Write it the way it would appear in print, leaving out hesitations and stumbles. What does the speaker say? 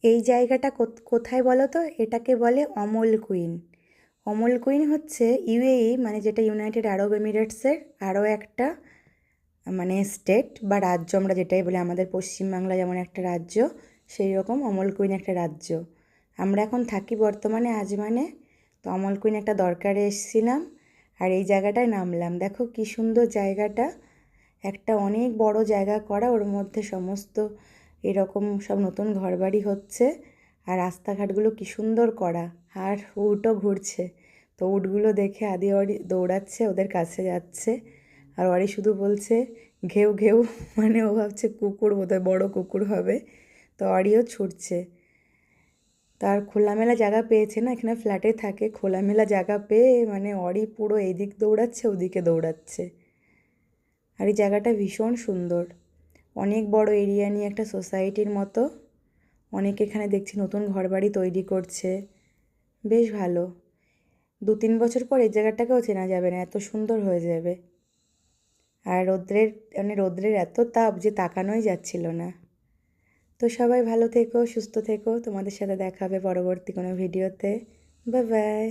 এই জায়গাটা কোথায় বলো তো? এটাকে বলে অমল কুইন। অমল কুইন হচ্ছে ইউএই, মানে যেটা ইউনাইটেড আরব এমিরেটসের আরও একটা মানে স্টেট বা রাজ্য, আমরা যেটাই বলি। আমাদের পশ্চিমবাংলা যেমন একটা রাজ্য, সেই রকম অমল কুইন একটা রাজ্য। আমরা এখন থাকি বর্তমানে আজমানে। তো অমল কুইন একটা দরকারে এসেছিলাম আর এই জায়গাটায় নামলাম। দেখো কি সুন্দর জায়গাটা, একটা অনেক বড় জায়গা করা, ওর মধ্যে সমস্ত এরকম সব নতুন ঘরবাড়ি হচ্ছে। আর রাস্তাঘাটগুলো কি সুন্দর করা, আর উটও ঘুরছে। তো উটগুলো দেখে আদি অরি দৌড়াচ্ছে, ওদের কাছে যাচ্ছে। আর অরি শুধু বলছে ঘেউ ঘেউ, মানে ও ভাবছে কুকুর, বোধহয় বড় কুকুর হবে। তো অরিও ছুটছে। তার খোলামেলা জায়গা পেয়েছে না, এখানে ফ্ল্যাটে থাকে, খোলামেলা জায়গা পেয়ে মানে অরি পুরো এদিক দৌড়াচ্ছে ওদিকে দৌড়াচ্ছে। আর এই জায়গাটা ভীষণ সুন্দর, অনেক বড় এরিয়া নিয়ে একটা সোসাইটির মতো। অনেকে এখানে দেখছি নতুন ঘরবাড়ি তৈরি করছে, বেশ ভালো। 2-3 বছর পর এই জায়গাটাকেও চেনা যাবে না, এত সুন্দর হয়ে যাবে। আর রৌদ্রের এত তাপ যে তাকানোই যাচ্ছিল না। তো সবাই ভালো থেকো, সুস্থ থেকো, তোমাদের সাথে দেখা হবে পরবর্তী কোনো ভিডিওতে। Bye bye.